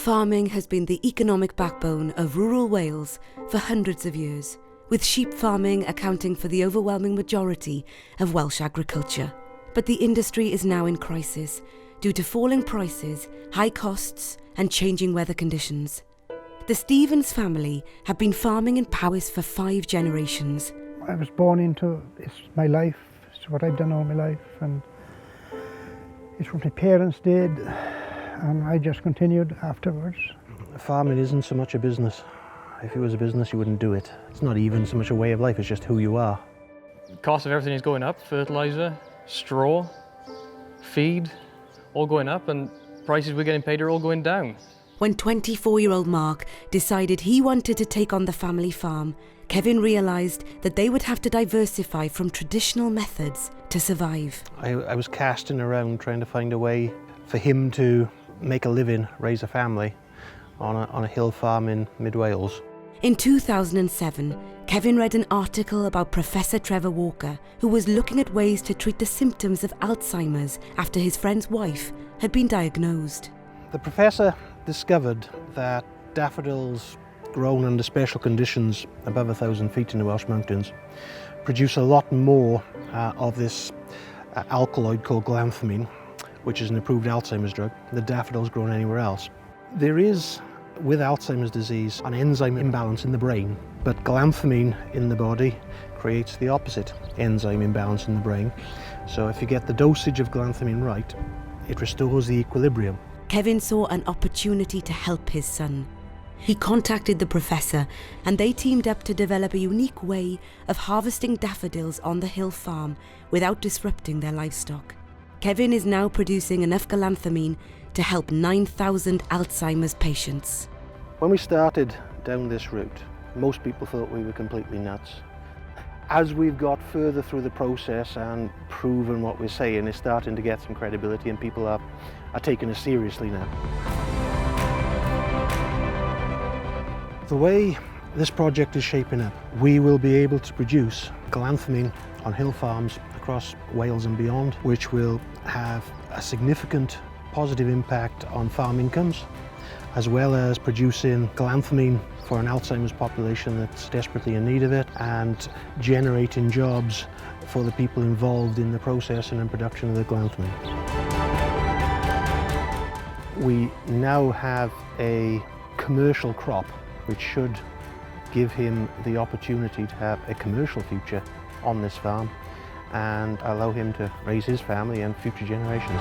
Farming has been the economic backbone of rural Wales for hundreds of years, with sheep farming accounting for the overwhelming majority of Welsh agriculture. But the industry is now in crisis due to falling prices, high costs and changing weather conditions. The Stevens family have been farming in Powys for 5 generations. I was born into it's my life, it's what I've done all my life, and it's what my parents did, and I just continued afterwards. Farming isn't so much a business. If it was a business, you wouldn't do it. It's not even so much a way of life, it's just who you are. The cost of everything is going up: fertiliser, straw, feed, all going up, and prices we're getting paid are all going down. When 24-year-old Mark decided he wanted to take on the family farm, Kevin realised that they would have to diversify from traditional methods to survive. I was casting around trying to find a way for him to make a living, raise a family on a hill farm in mid-Wales. In 2007, Kevin read an article about Professor Trevor Walker, who was looking at ways to treat the symptoms of Alzheimer's after his friend's wife had been diagnosed. The professor discovered that daffodils grown under special conditions above 1,000 feet in the Welsh mountains produce a lot more of this alkaloid called Galanthamine, which is an approved Alzheimer's drug, than daffodils grown anywhere else. There is, with Alzheimer's disease, an enzyme imbalance in the brain, but Galanthamine in the body creates the opposite enzyme imbalance in the brain. So if you get the dosage of Galanthamine right, it restores the equilibrium. Kevin saw an opportunity to help his son. He contacted the professor and they teamed up to develop a unique way of harvesting daffodils on the hill farm without disrupting their livestock. Kevin is now producing enough Galanthamine to help 9,000 Alzheimer's patients. When we started down this route, most people thought we were completely nuts. As we've got further through the process and proven what we're saying, it's starting to get some credibility and people are taking us seriously now. The way this project is shaping up, we will be able to produce Galanthamine on hill farms across Wales and beyond, which will have a significant positive impact on farm incomes, as well as producing Galanthamine for an Alzheimer's population that's desperately in need of it, and generating jobs for the people involved in the processing and production of the Galanthamine. We now have a commercial crop which should give him the opportunity to have a commercial future on this farm and allow him to raise his family and future generations.